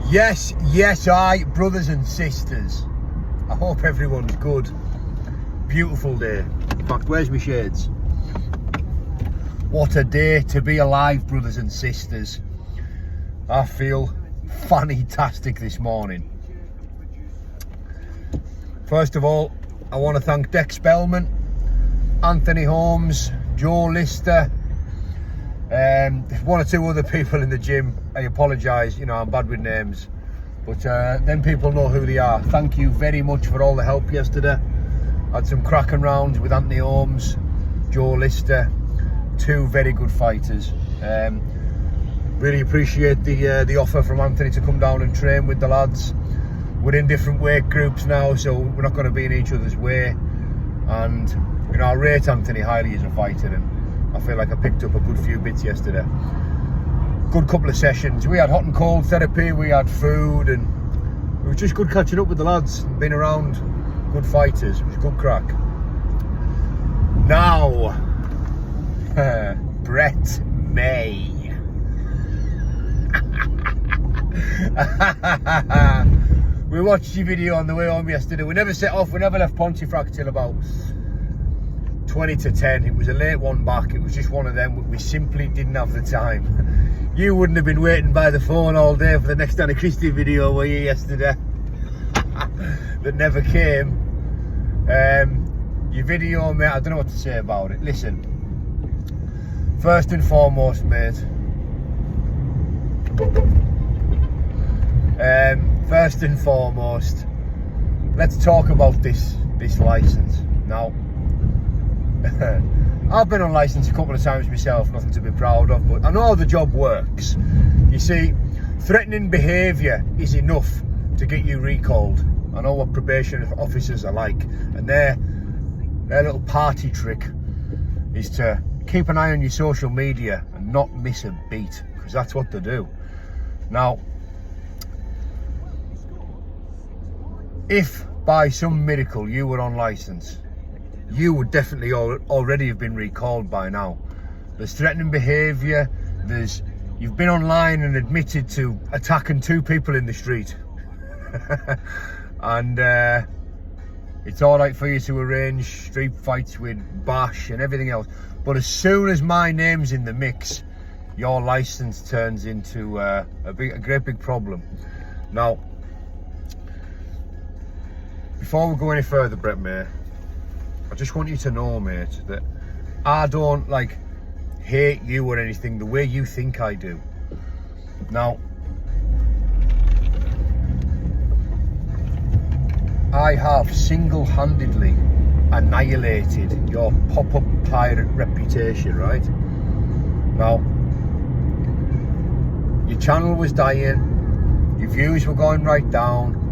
Yes, brothers and sisters. I hope everyone's good. Beautiful day. In fact, where's my shades? What a day to be alive, brothers and sisters. I feel fantastic this morning. First of all, I want to thank Dex Spellman, Anthony Holmes, Joe Lister, one or two other people in the gym. I apologise, you know, I'm bad with names, but then people know who they are. Thank you very much for all the help yesterday. I had some cracking rounds with Anthony Holmes, Joe Lister, two very good fighters. Really appreciate the offer from Anthony to come down and train with the lads. We're in different weight groups now, so we're not going to be in each other's way. And you know, I rate Anthony highly as a fighter, and I feel like I picked up a good few bits yesterday. Good couple of sessions. We had hot and cold therapy, we had food, and it was just good catching up with the lads, being around good fighters. It was a good crack. Now, Brett May. We watched your video on the way home yesterday. We never set off, we never left Pontefract till about 20 to 10. It was a late one back. It was just one of them. We simply didn't have the time. You wouldn't have been waiting by the phone all day for the next Anna Christie video, were you, yesterday? That never came. Your video, mate, I don't know what to say about it. Listen, first and foremost, mate, first and foremost, let's talk about this license. Now, I've been on license a couple of times myself, nothing to be proud of, but I know the job works. You see, threatening behaviour is enough to get you recalled. I know what probation officers are like, and their little party trick is to keep an eye on your social media and not miss a beat, because that's what they do. Now, if by some miracle you were on license, you would definitely already have been recalled by now. There's threatening behaviour, you've been online and admitted to attacking two people in the street. And it's alright for you to arrange street fights with Bash and everything else, but as soon as my name's in the mix, your license turns into a great big problem. Now, before we go any further, Brett May, I just want you to know, mate, that I don't hate you or anything the way you think I do. Now, I have single-handedly annihilated your pop-up pirate reputation, right? Now, your channel was dying, your views were going right down.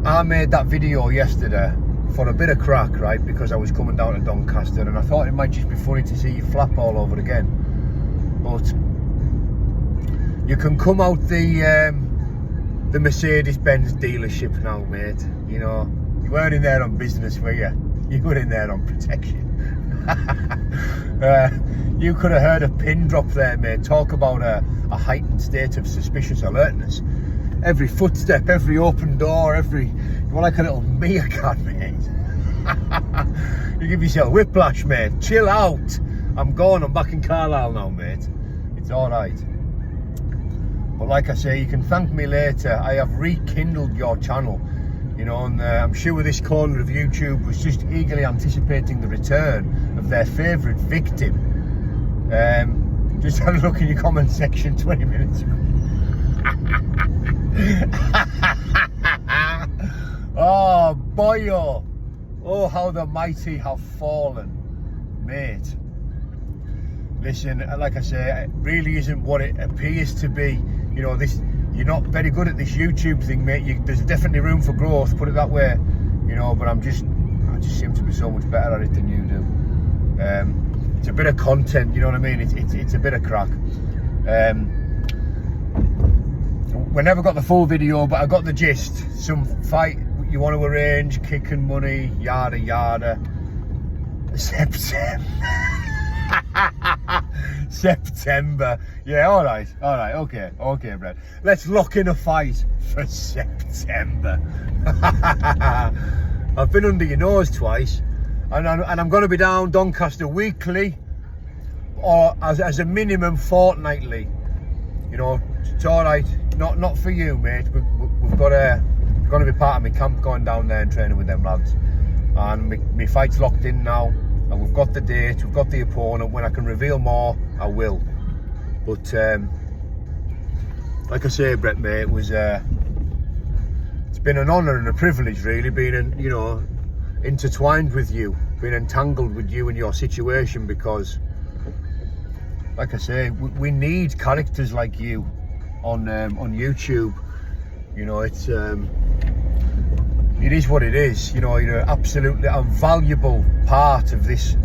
I made that video yesterday for a bit of crack, right, because I was coming down to Doncaster, and I thought it might just be funny to see you flap all over again. But you can come out the Mercedes-Benz dealership now, mate. You know, you weren't in there on business, were you? You were in there on protection. You could have heard a pin drop there, mate. Talk about a heightened state of suspicious alertness. Every footstep, every open door, you're like a little meerkat, mate. You give yourself whiplash, mate. Chill out. I'm back in Carlisle now, mate. It's alright. But like I say, you can thank me later. I have rekindled your channel, you know, and I'm sure this corner of YouTube was just eagerly anticipating the return of their favourite victim. Just had a look in your comment section 20 minutes ago. Oh boy, oh how the mighty have fallen, mate. Listen, like I say, it really isn't what it appears to be. You know, you're not very good at this YouTube thing, mate. There's definitely room for growth, put it that way. You know, but I just seem to be so much better at it than you do. It's a bit of content, you know what I mean? It's a bit of crack. We never got the full video, but I got the gist. Some fight you want to arrange, kicking money, yada yada. Except September. Yeah, all right, okay, Brett. Let's lock in a fight for September. I've been under your nose twice, and I'm going to be down Doncaster weekly, or as a minimum fortnightly. You know, it's all right. Not for you, mate. We've got going to be part of my camp going down there and training with them lads, and my fight's locked in now. And we've got the date, we've got the opponent. When I can reveal more, I will. But like I say, Brett, mate, it's been an honour and a privilege, really, being intertwined with you, being entangled with you and your situation, because, like I say, we need characters like you on YouTube. You know, it is what it is. You know, you're absolutely a valuable part of this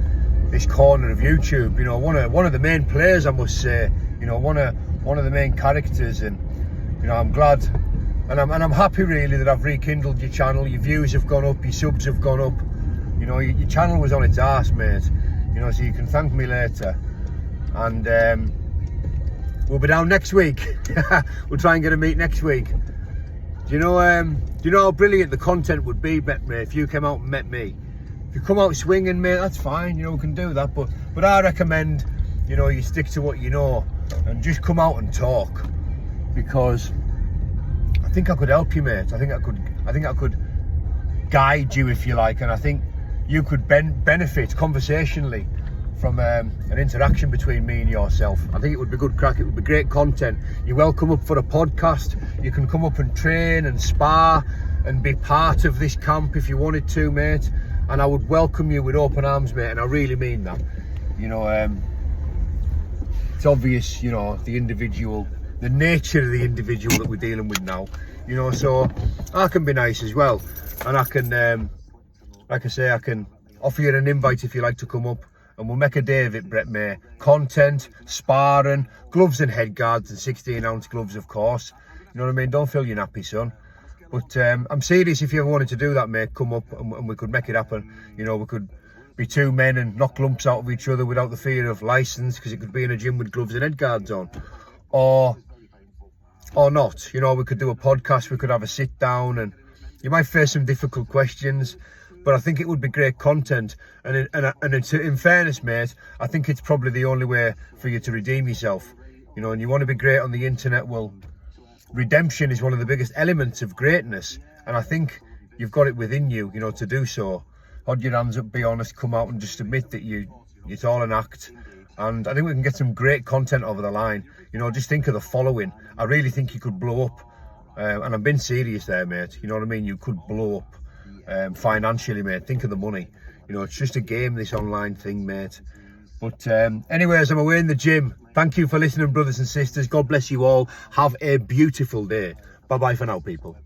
corner of YouTube. You know, one of the main players, I must say. You know, one of the main characters, and you know, I'm glad, and I'm happy really that I've rekindled your channel. Your views have gone up, your subs have gone up. You know, your channel was on its arse, mate. You know, so you can thank me later. And we'll be down next week. We'll try and get a meet next week. Do you know how brilliant the content would be, mate, if you came out and met me? If you come out swinging, mate, that's fine, you know, we can do that. But I recommend, you know, you stick to what you know and just come out and talk, because I think I could help you, mate. I think I could guide you, if you like, and I think you could benefit conversationally from an interaction between me and yourself. I think it would be good crack. It would be great content. You're welcome up for a podcast. You can come up and train and spar and be part of this camp if you wanted to, mate. And I would welcome you with open arms, mate. And I really mean that. You know, it's obvious, you know, the nature of the individual that we're dealing with now. You know, so I can be nice as well, and I can, like I say, I can offer you an invite if you like to come up. And we'll make a day of it, Brett, mate. Content, sparring, gloves and head guards, and 16-ounce gloves, of course. You know what I mean? Don't fill your nappy, son. But I'm serious. If you ever wanted to do that, mate, come up and we could make it happen. You know, we could be two men and knock lumps out of each other without the fear of licence, because it could be in a gym with gloves and head guards on. Or not. You know, we could do a podcast, we could have a sit down, and you might face some difficult questions. But I think it would be great content, and in fairness, mate, I think it's probably the only way for you to redeem yourself. You know, and you want to be great on the internet. Well, redemption is one of the biggest elements of greatness, and I think you've got it within you, you know, to do so. Hold your hands up, be honest, come out and just admit that it's all an act. And I think we can get some great content over the line. You know, just think of the following. I really think you could blow up, and I'm being serious there, mate. You know what I mean? You could blow up. Financially, mate. Think of the money. You know, it's just a game, this online thing, mate. But anyways, I'm away in the gym. Thank you for listening, brothers and sisters. God bless you all. Have a beautiful day. Bye bye for now, people.